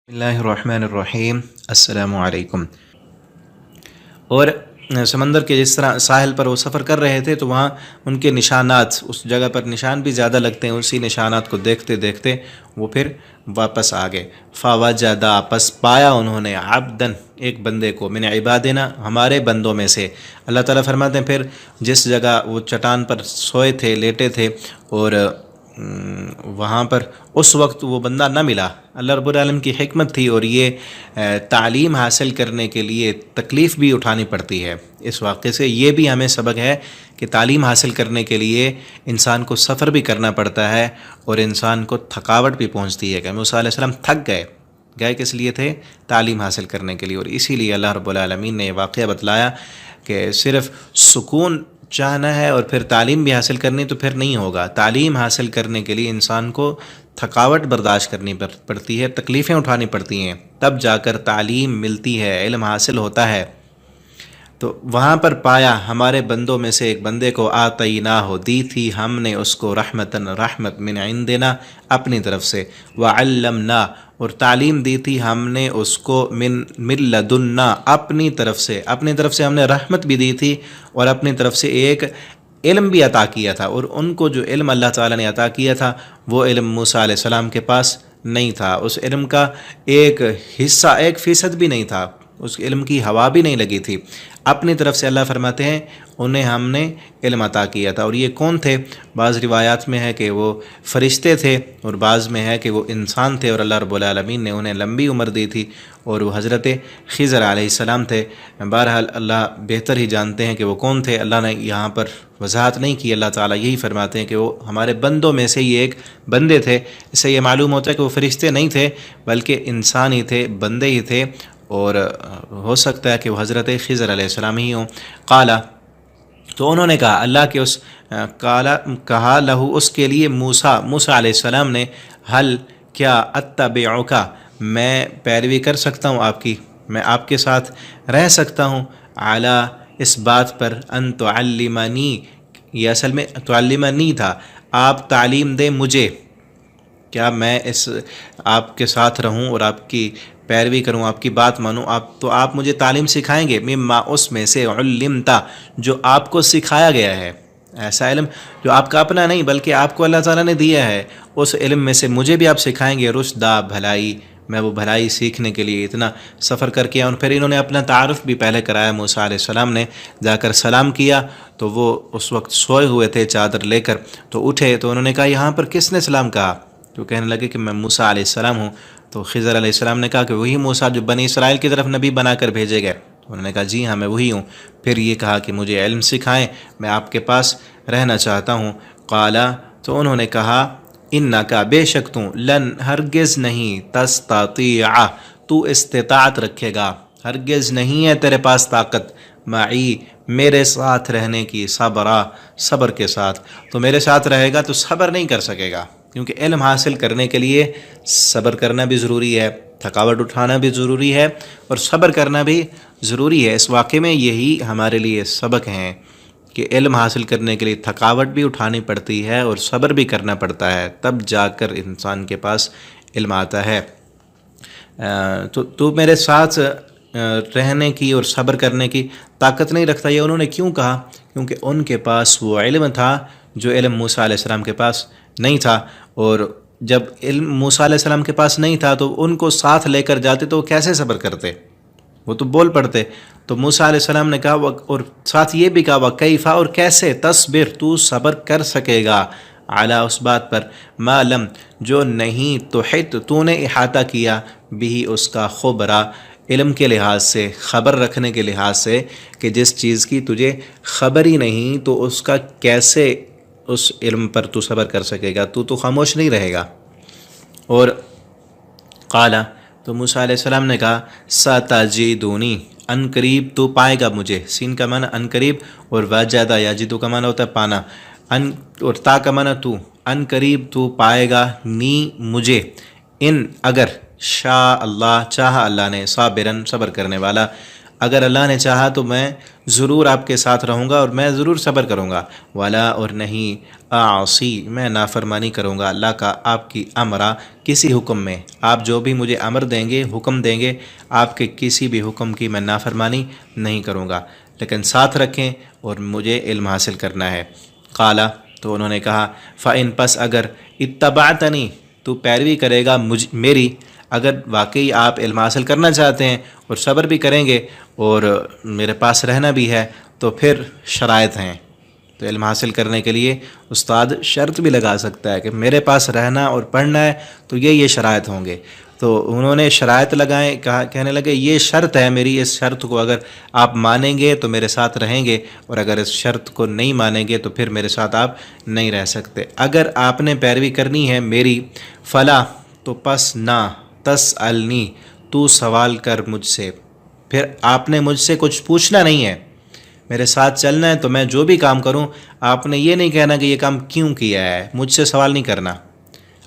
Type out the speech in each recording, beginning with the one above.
बिस्मिल्लाहिर्रहमानिर्रहीम अस्सलामु अलैकुम। और समंदर के जिस तरह साहिल पर वो सफ़र कर रहे थे तो वहाँ उनके निशानात, उस जगह पर निशान भी ज़्यादा लगते हैं। उसी निशानात को देखते देखते वो फिर वापस आ गए। फ़वजदा, पस पाया उन्होंने, अब्दन, एक बंदे को, मिन इबादिना, हमारे बंदों में से। अल्लाह ताला फरमाते हैं फिर जिस जगह वो चट्टान पर सोए थे, लेटे थे, और वहाँ पर उस वक्त वो बंदा न मिला। अल्लाह रब्बुल आलमीन की हिकमत थी, और ये तालीम हासिल करने के लिए तकलीफ़ भी उठानी पड़ती है। इस वाक़े से ये भी हमें सबक है कि तालीम हासिल करने के लिए इंसान को सफ़र भी करना पड़ता है, और इंसान को थकावट भी पहुँचती है। कि मूसा अलैहिस्सलाम थक गए किस लिए थे? तालीम हासिल करने के लिए। और इसीलिए अल्लाह रब्बुल आलमीन ने वाक़या बतलाया कि सिर्फ़ सुकून चाहना है और फिर तालीम भी हासिल करनी तो फिर नहीं होगा। तालीम हासिल करने के लिए इंसान को थकावट बर्दाश्त करनी पड़ती है, तकलीफ़ें उठानी पड़ती हैं, तब जाकर तालीम मिलती है, इल्म हासिल होता है। तो वहाँ पर पाया हमारे बंदों में से एक बंदे को, आतईना हो, दी थी हमने उसको, रहमतन, रहमत, मिन इंदिना, अपनी तरफ से, व अल्लमना, और तालीम दी थी हमने उसको, मिन लदुन्ना, अपनी तरफ से हमने रहमत भी दी थी, और अपनी तरफ से एक इल्म भी अता किया था। और उनको जो इल्म अल्लाह ताला ने अता किया था वो इल्म मूसा अलैहिस्सलाम के पास नहीं था। उस इल्म का एक हिस्सा, 1% भी नहीं था, उस इल्म की हवा भी नहीं लगी थी। अपनी तरफ से अल्लाह फरमाते हैं उन्हें हमने इल्म अता किया था। और ये कौन थे? बाज़ रिवायात में है कि वो फ़रिश्ते थे, और बाज़ में है कि वो इंसान थे, और अल्लाह रब्बुल आलमीन ने उन्हें लंबी उम्र दी थी, और वो हज़रत खिज़र अलैहिस्सलाम थे। बहरहाल अल्लाह बेहतर ही जानते हैं कि वो कौन थे। अल्लाह ने यहाँ पर वजाहत नहीं की। अल्लाह ताला यही फरमाते हैं कि वो हमारे बंदों में से ही एक बंदे थे। इससे ये मालूम होता है कि वो फ़रिश्ते नहीं थे, बल्कि इंसान ही थे, बंदे ही थे, और हो सकता है कि वो हज़रत खिज़र अलैहिस्सलाम ही हों। काला, तो उन्होंने कहा, अल्लाह के उस कहा लहू, उसके लिए, मूसा अलैहिस्सलाम ने, हल, क्या, अत्तबिउका, मैं पैरवी कर सकता हूँ आपकी, मैं आपके साथ रह सकता हूँ, अला, इस बात पर, अन तुअल्लिमनी, ये असल में तुअल्लिमनी था, आप तालीम दें मुझे, क्या मैं इस आपके साथ रहूं और आपकी पैरवी करूं, आपकी बात मानूं, आप मुझे तालीम सिखाएंगे, मिम्मा, उसमें से, उल्लिमता, जो आपको सिखाया गया है, ऐसा इल्म जो आपका अपना नहीं बल्कि आपको अल्लाह ताला ने दिया है, उस इल्म में से मुझे भी आप सिखाएंगे, रुश्दा, भलाई, मैं वो भलाई सीखने के लिए इतना सफ़र करके आया। और फिर इन्होंने अपना तारुफ़ भी पहले कराया। मूसा अलैहिस्सलाम ने जाकर सलाम किया, तो वो उस वक्त सोए हुए थे चादर लेकर, तो उठे, तो उन्होंने कहा यहाँ पर किसने सलाम कहा? तो कहने लगे कि मैं मूसा अलैहिस्सलाम हूँ। तो खिज़र अलैहिस्सलाम ने कहा कि वही मूसा जो बनी इसराइल की तरफ नबी बनाकर भेजे गए? उन्होंने कहा जी हाँ, मैं वही हूँ। फिर ये कहा कि मुझे इल्म सिखाएं, मैं आपके पास रहना चाहता हूँ। काला, तो उन्होंने कहा, इन्नका, बेशक तू, लन, हरगिज़ नहीं, तस्ततिअ, तू इस्तिताअत रखेगा, हरगिज़ नहीं है तेरे पास ताकत, माई, मेरे साथ रहने की, सबरा, सब्र के साथ, तो मेरे साथ रहेगा तो सब्र नहीं कर सकेगा, क्योंकि इल्म हासिल करने के लिए सब्र करना भी ज़रूरी है, थकावट उठाना भी ज़रूरी है, और सब्र करना भी ज़रूरी है। इस वाक़े में यही हमारे लिए सबक हैं कि इल्म हासिल करने के लिए थकावट भी उठानी पड़ती है और सब्र भी करना पड़ता है, तब जाकर इंसान के पास इल्म आता है। तो मेरे साथ रहने की और सब्र करने की ताकत नहीं रखता। ये उन्होंने क्यों कहा? क्योंकि उनके पास वो इल्म था जो इल्म मूसा अलैहिस्सलाम के पास नहीं था। और जब इल्म मूसा अलैहिस्सलाम के पास नहीं था तो उनको साथ लेकर जाते तो वो कैसे सब्र करते? वो तो बोल पड़ते। तो मूसा अलैहिस्सलाम ने कहा, और साथ ये भी कहा, कैफ़ा, और कैसे, तस्बिर, तू सब्र कर सकेगा, आला, उस बात पर, मालम, जो नहीं, तुहित, तूने इहाता किया, भी, उसका, खुबरा, इल्म के लिहाज से, ख़बर रखने के लिहाज से, कि जिस चीज़ की तुझे ख़बर ही नहीं तो उसका कैसे, उस इल्म पर तू सब्र कर सकेगा? तू तो खामोश नहीं रहेगा। और काला, तो मूसा अलैहिस्सलाम ने कहा, सताजीदूनी, अनकरीब तू पाएगा मुझे, सीन का माना अनकरीब, और वजदा, याजिदू का माना होता है पाना, और ता का माना तू, अनकरीब तू पाएगा, नी, मुझे, इन, अगर, शाह अल्लाह, चाह अल्लाह ने, साबिरन, सब्र करने वाला, اگر اللہ نے چاہا تو میں ضرور آپ کے ساتھ رہوں گا اور میں ضرور صبر کروں گا، ولا اور نہیں اعصی میں نافرمانی کروں گا اللہ کا آپ کی امرا کسی حکم میں، آپ جو بھی مجھے امر دیں گے، حکم دیں گے، آپ کے کسی بھی حکم کی میں نافرمانی نہیں کروں گا، لیکن ساتھ رکھیں اور مجھے علم حاصل کرنا ہے۔ قالا تو انہوں نے کہا فَإِن پس اگر اتبعتنی تو پیروی کرے گا میری، اگر واقعی آپ علم حاصل کرنا چاہتے ہیں اور صبر بھی کریں گے اور میرے پاس رہنا بھی ہے تو پھر شرائط ہیں۔ تو علم حاصل کرنے کے لیے استاد شرط بھی لگا سکتا ہے کہ میرے پاس رہنا اور پڑھنا ہے تو یہ شرائط ہوں گے۔ تو انہوں نے شرائط لگائیں، کہنے لگے یہ شرط ہے میری، اس شرط کو اگر آپ مانیں گے تو میرے ساتھ رہیں گے، اور اگر اس شرط کو نہیں مانیں گے تو پھر میرے ساتھ آپ نہیں رہ سکتے۔ اگر آپ نے پیروی کرنی ہے میری، فلا تو پس نہ تسألنی تو سوال کر مجھ سے، پھر آپ نے مجھ سے کچھ پوچھنا نہیں ہے، میرے ساتھ چلنا ہے تو میں جو بھی کام کروں آپ نے یہ نہیں کہنا کہ یہ کام کیوں کیا ہے، مجھ سے سوال نہیں کرنا،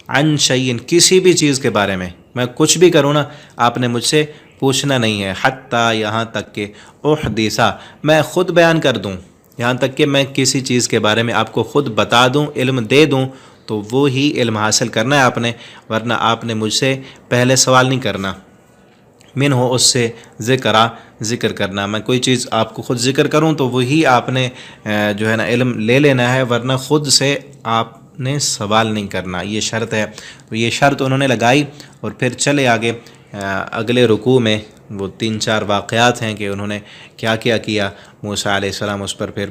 عن شیئن کسی بھی چیز کے بارے میں کچھ بھی کروں نا آپ نے مجھ سے پوچھنا نہیں ہے، حتیٰ یہاں تک کہ احدثا میں خود بیان کر دوں، یہاں تک کہ میں کسی چیز کے بارے میں آپ کو خود بتا دوں، علم دے دوں تو وہی علم حاصل کرنا ہے آپ نے، ورنہ آپ نے مجھ سے پہلے سوال نہیں کرنا۔ من ہو اس سے ذکر کرنا، میں کوئی چیز آپ کو خود ذکر کروں تو وہی آپ نے جو ہے نا علم لے لینا ہے، ورنہ خود سے آپ نے سوال نہیں کرنا، یہ شرط ہے۔ تو یہ شرط انہوں نے لگائی اور پھر چلے آگے اگلے رکوع میں وہ 3-4 واقعات ہیں کہ انہوں نے کیا کیا موسیٰ علیہ السلام اس پر پھر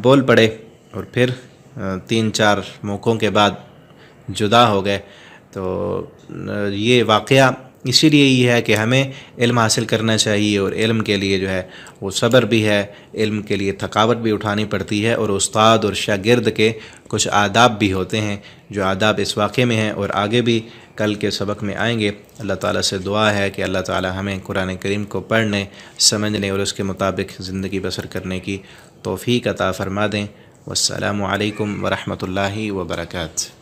بول پڑے اور پھر 3-4 موقعوں کے بعد جدا ہو گئے۔ تو یہ واقعہ اسی لیے یہ ہے کہ ہمیں علم حاصل کرنا چاہیے، اور علم کے لیے جو ہے وہ صبر بھی ہے، علم کے لیے تھکاوٹ بھی اٹھانی پڑتی ہے، اور استاد اور شاگرد کے کچھ آداب بھی ہوتے ہیں جو آداب اس واقعے میں ہیں اور آگے بھی کل کے سبق میں آئیں گے۔ اللہ تعالیٰ سے دعا ہے کہ اللہ تعالیٰ ہمیں قرآن کریم کو پڑھنے، سمجھنے اور اس کے مطابق زندگی بسر کرنے کی توفیق عطا فرما دیں۔ والسلام علیکم ورحمۃ اللہ وبرکاتہ۔